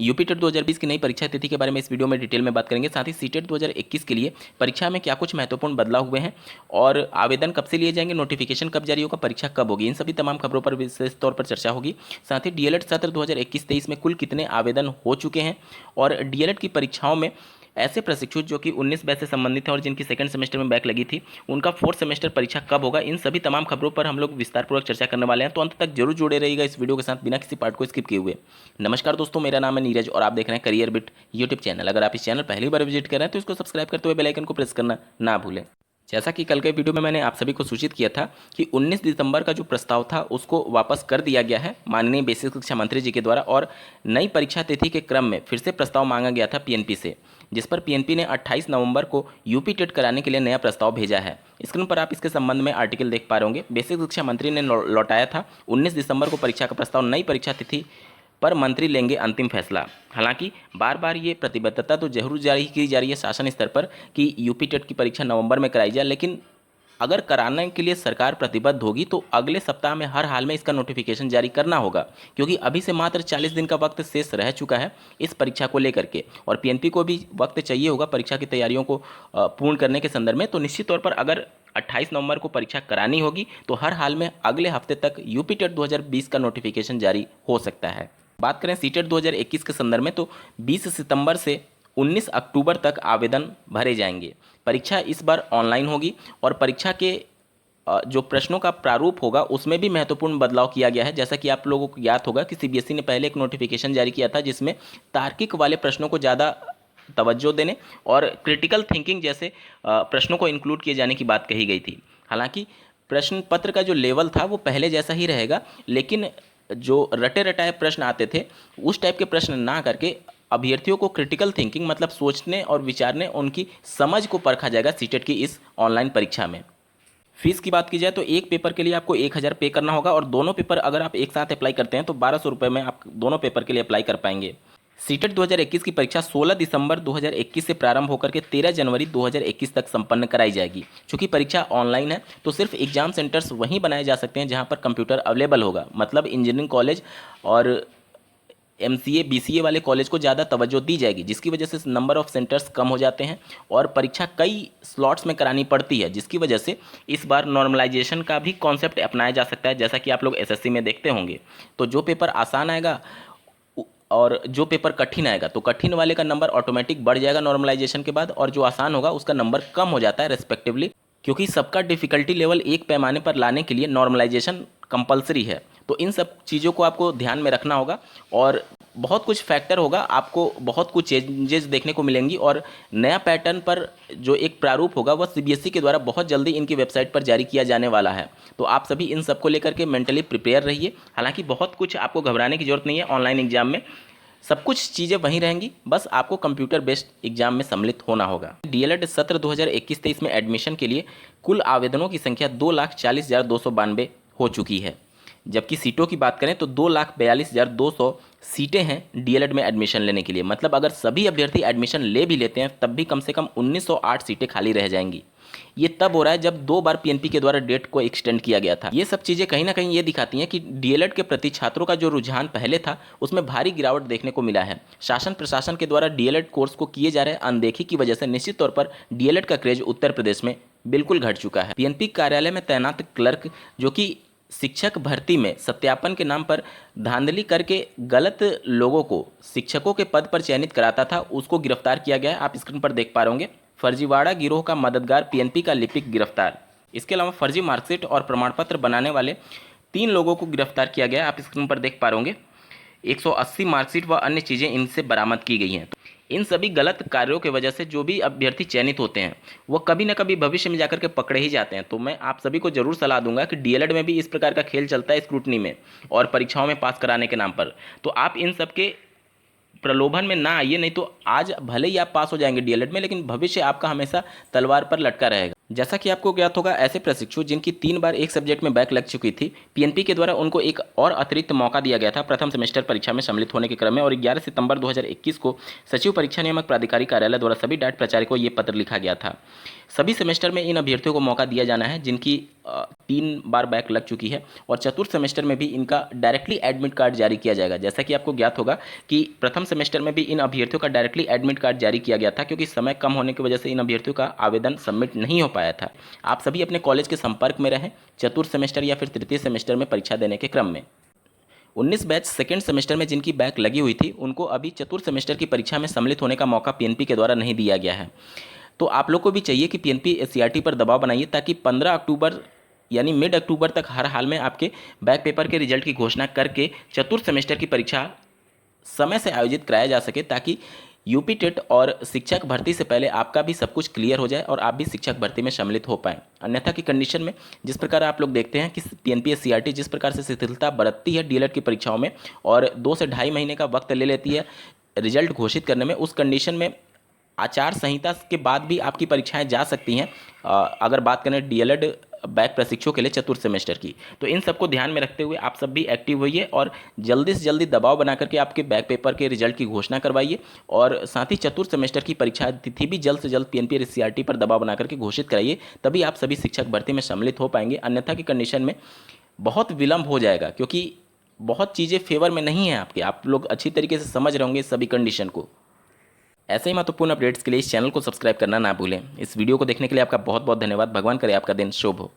UP TET 2020 की नई परीक्षा तिथि के बारे में इस वीडियो में डिटेल में बात करेंगे। साथ ही सीटेट 2021 के लिए परीक्षा में क्या कुछ महत्वपूर्ण बदलाव हुए हैं और आवेदन कब से लिए जाएंगे, नोटिफिकेशन कब जारी होगा, परीक्षा कब होगी, इन सभी तमाम खबरों पर विशेष तौर पर चर्चा होगी। साथ ही डीएलएड सत्र 2021-23 में कुल कितने आवेदन हो चुके हैं और डीएलएड की परीक्षाओं में ऐसे प्रशिक्षु जो कि 19 बैच से संबंधित है और जिनकी सेकंड सेमेस्टर में बैक लगी थी, उनका फोर्थ सेमेस्टर परीक्षा कब होगा, इन सभी तमाम खबरों पर हम लोग विस्तारपूर्वक चर्चा करने वाले हैं। तो अंत तक जरूर जुड़े रहिएगा इस वीडियो के साथ बिना किसी पार्ट को स्किप किए हुए। नमस्कार दोस्तों, मेरा नाम है नीरज और आप देख रहे हैं करियर बिट यूट्यूब चैनल। अगर आप इस चैनल पहली बार विजिट कर रहे हैं तो इसको सब्सक्राइब करते हुए बेल आइकन को प्रेस करना ना भूलें। जैसा कि कल के वीडियो में मैंने आप सभी को सूचित किया था कि 19 दिसंबर का जो प्रस्ताव था उसको वापस कर दिया गया है माननीय बेसिक शिक्षा मंत्री जी के द्वारा, और नई परीक्षा तिथि के क्रम में फिर से प्रस्ताव मांगा गया था पीएनपी से, जिस पर पीएनपी ने 28 नवंबर को यूपी टेट कराने के लिए नया प्रस्ताव भेजा है। स्क्रीन पर आप इसके संबंध में आर्टिकल देख पा रहे होंगे। बेसिक शिक्षा मंत्री ने लौटाया था 19 दिसंबर को परीक्षा का प्रस्ताव। नई परीक्षा तिथि पर मंत्री लेंगे अंतिम फैसला। हालांकि बार बार ये प्रतिबद्धता तो जरूर जारी की जा रही है शासन स्तर पर कि यूपी टेट की परीक्षा नवंबर में कराई जाए, लेकिन अगर कराने के लिए सरकार प्रतिबद्ध होगी तो अगले सप्ताह में हर हाल में इसका नोटिफिकेशन जारी करना होगा, क्योंकि अभी से मात्र 40 दिन का वक्त शेष रह चुका है इस परीक्षा को लेकर के, और पीएनपी को भी वक्त चाहिए होगा परीक्षा की तैयारियों को पूर्ण करने के संदर्भ में। तो निश्चित तौर पर अगर 28 नवंबर को परीक्षा करानी होगी तो हर हाल में अगले हफ्ते तक यूपी टेट 2020 का नोटिफिकेशन जारी हो सकता है। बात करें सीटेट 2021 के संदर्भ में तो 20 सितंबर से 19 अक्टूबर तक आवेदन भरे जाएंगे। परीक्षा इस बार ऑनलाइन होगी और परीक्षा के जो प्रश्नों का प्रारूप होगा उसमें भी महत्वपूर्ण बदलाव किया गया है। जैसा कि आप लोगों को याद होगा कि सीबीएसई ने पहले एक नोटिफिकेशन जारी किया था जिसमें तार्किक वाले प्रश्नों को ज़्यादा तवज्जो देने और क्रिटिकल थिंकिंग जैसे प्रश्नों को इंक्लूड किए जाने की बात कही गई थी। हालांकि प्रश्न पत्र का जो लेवल था वो पहले जैसा ही रहेगा, लेकिन जो रटे रटाए प्रश्न आते थे उस टाइप के प्रश्न ना करके अभ्यर्थियों को क्रिटिकल थिंकिंग मतलब सोचने और विचारने, उनकी समझ को परखा जाएगा सीटेट की इस ऑनलाइन परीक्षा में। फीस की बात की जाए तो एक पेपर के लिए आपको 1000 पे करना होगा और दोनों पेपर अगर आप एक साथ अप्लाई करते हैं तो 1200 रुपये में आप दोनों पेपर के लिए अप्लाई कर पाएंगे। सीटेट 2021 की परीक्षा 16 दिसंबर 2021 से प्रारंभ होकर के 13 जनवरी 2021 तक संपन्न कराई जाएगी। चूंकि परीक्षा ऑनलाइन है तो सिर्फ एग्जाम सेंटर्स वहीं बनाए जा सकते हैं जहां पर कंप्यूटर अवेलेबल होगा, मतलब इंजीनियरिंग कॉलेज और एमसीए बीसीए वाले कॉलेज को ज़्यादा तवज्जो दी जाएगी, जिसकी वजह से नंबर ऑफ सेंटर्स कम हो जाते हैं और परीक्षा कई स्लॉट्स में करानी पड़ती है, जिसकी वजह से इस बार नॉर्मलाइजेशन का भी कॉन्सेप्ट अपनाया जा सकता है। जैसा कि आप लोग एसएससी में देखते होंगे तो जो पेपर आसान आएगा और जो पेपर कठिन आएगा तो कठिन वाले का नंबर ऑटोमेटिक बढ़ जाएगा नॉर्मलाइजेशन के बाद, और जो आसान होगा उसका नंबर कम हो जाता है रेस्पेक्टिवली, क्योंकि सबका डिफिकल्टी लेवल एक पैमाने पर लाने के लिए नॉर्मलाइजेशन कंपलसरी है। तो इन सब चीज़ों को आपको ध्यान में रखना होगा और बहुत कुछ फैक्टर होगा, आपको बहुत कुछ चेंजेस देखने को मिलेंगी और नया पैटर्न पर जो एक प्रारूप होगा वह सीबीएसई के द्वारा बहुत जल्दी इनकी वेबसाइट पर जारी किया जाने वाला है। तो आप सभी इन सब को लेकर के मेंटली प्रिपेयर रहिए। हालांकि बहुत कुछ आपको घबराने की जरूरत नहीं है, ऑनलाइन एग्जाम में सब कुछ चीज़ें वहीं रहेंगी, बस आपको कंप्यूटर बेस्ड एग्जाम में सम्मिलित होना होगा। डीएलएड सत्र 2021-23 में एडमिशन के लिए कुल आवेदनों की संख्या 2,40,292 हो चुकी है, जबकि सीटों की बात करें तो 2,42,200 सीटें हैं डीएलएड में एडमिशन लेने के लिए। मतलब अगर सभी अभ्यर्थी एडमिशन ले भी लेते हैं तब भी कम से कम 1908 सीटें खाली रह जाएंगी। ये तब हो रहा है जब 2 बार पीएनपी के द्वारा डेट को एक्सटेंड किया गया था। ये सब चीज़ें कहीं ना कहीं ये दिखाती हैं कि डीएलएड के प्रति छात्रों का जो रुझान पहले था उसमें भारी गिरावट देखने को मिला है। शासन प्रशासन के द्वारा डीएलएड कोर्स को किए जा रहे अनदेखी की वजह से निश्चित तौर पर डीएलएड का क्रेज उत्तर प्रदेश में बिल्कुल घट चुका है। पीएनपी कार्यालय में तैनात क्लर्क जो कि शिक्षक भर्ती में सत्यापन के नाम पर धांधली करके गलत लोगों को शिक्षकों के पद पर चयनित कराता था, उसको गिरफ्तार किया गया है। आप स्क्रीन पर देख पा रहे होंगे। फर्जीवाड़ा गिरोह का मददगार पीएनपी का लिपिक गिरफ्तार। इसके अलावा फर्जी मार्कशीट और प्रमाण पत्र बनाने वाले 3 लोगों को गिरफ्तार किया गया है। आप स्क्रीन पर देख पा रहे होंगे। 180 मार्कशीट व अन्य चीज़ें इनसे बरामद की गई हैं। इन सभी गलत कार्यों की वजह से जो भी अभ्यर्थी चयनित होते हैं वो कभी ना कभी भविष्य में जाकर के पकड़े ही जाते हैं। तो मैं आप सभी को जरूर सलाह दूंगा कि डीएलएड में भी इस प्रकार का खेल चलता है स्क्रूटनी में और परीक्षाओं में पास कराने के नाम पर। तो आप इन सब के प्रलोभन में ना आइए, नहीं तो आज भले ही आप पास हो जाएंगे डीएलएड में, लेकिन भविष्य आपका हमेशा तलवार पर लटका रहेगा। जैसा कि आपको ज्ञात होगा, ऐसे प्रशिक्षु जिनकी 3 बार एक सब्जेक्ट में बैक लग चुकी थी, पीएनपी के द्वारा उनको एक और अतिरिक्त मौका दिया गया था प्रथम सेमेस्टर परीक्षा में सम्मिलित होने के क्रम में, और 11 सितंबर 2021 को सचिव परीक्षा नियामक प्राधिकारी कार्यालय द्वारा सभी डाइट प्राचार्य को ये पत्र लिखा गया था। सभी सेमेस्टर में इन अभ्यर्थियों को मौका दिया जाना है जिनकी 3 बार बैक लग चुकी है, और चतुर्थ सेमेस्टर में भी इनका डायरेक्टली एडमिट कार्ड जारी किया जाएगा। जैसा कि आपको ज्ञात होगा कि प्रथम सेमेस्टर में भी इन अभ्यर्थियों का डायरेक्टली एडमिट कार्ड जारी किया गया था, क्योंकि समय कम होने की वजह से इन अभ्यर्थियों का आवेदन सबमिट नहीं हो पाया था। आप सभी अपने कॉलेज के संपर्क में रहें चतुर्थ सेमेस्टर या फिर तृतीय सेमेस्टर में परीक्षा देने के क्रम में। 19 बैच सेकेंड सेमेस्टर में जिनकी बैक लगी हुई थी उनको अभी चतुर्थ सेमेस्टर की परीक्षा में सम्मिलित होने का मौका पीएनपी के द्वारा नहीं दिया गया है। तो आप लोग को भी चाहिए कि पीएनपी एससीईआरटी पर दबाव बनाइए, ताकि 15 अक्टूबर यानी मिड अक्टूबर तक हर हाल में आपके बैक पेपर के रिजल्ट की घोषणा करके चतुर्थ सेमेस्टर की परीक्षा समय से आयोजित कराया जा सके, ताकि यूपी टेट और शिक्षक भर्ती से पहले आपका भी सब कुछ क्लियर हो जाए और आप भी शिक्षक भर्ती में सम्मिलित हो पाएँ। अन्यथा की कंडीशन में जिस प्रकार आप लोग देखते हैं कि पीएनपी एससीईआरटी जिस प्रकार से शिथिलता बरतती है डीएलएड की परीक्षाओं में और 2 से ढाई महीने का वक्त ले लेती है रिजल्ट घोषित करने में, उस कंडीशन में आचार संहिता के बाद भी आपकी परीक्षाएं जा सकती हैं। अगर बात करें डीएलएड बैक प्रशिक्षुओं के लिए चतुर्थ सेमेस्टर की, तो इन सबको ध्यान में रखते हुए आप सब भी एक्टिव होइए और जल्दी से जल्दी दबाव बना करके आपके बैक पेपर के रिजल्ट की घोषणा करवाइए, और साथ ही चतुर्थ सेमेस्टर की परीक्षा तिथि भी जल्द से जल्द पीएनपी और एससीईआरटी पर दबाव बना करके घोषित कराइए, तभी आप सभी शिक्षक भर्ती में सम्मिलित हो पाएंगे। अन्यथा की कंडीशन में बहुत विलंब हो जाएगा, क्योंकि बहुत चीज़ें फेवर में नहीं है आपके, आप लोग अच्छी तरीके से समझ रहे होंगे सभी कंडीशन को। ऐसे ही महत्वपूर्ण अपडेट्स के लिए इस चैनल को सब्सक्राइब करना ना भूलें। इस वीडियो को देखने के लिए आपका बहुत बहुत धन्यवाद। भगवान करे आपका दिन शुभ हो।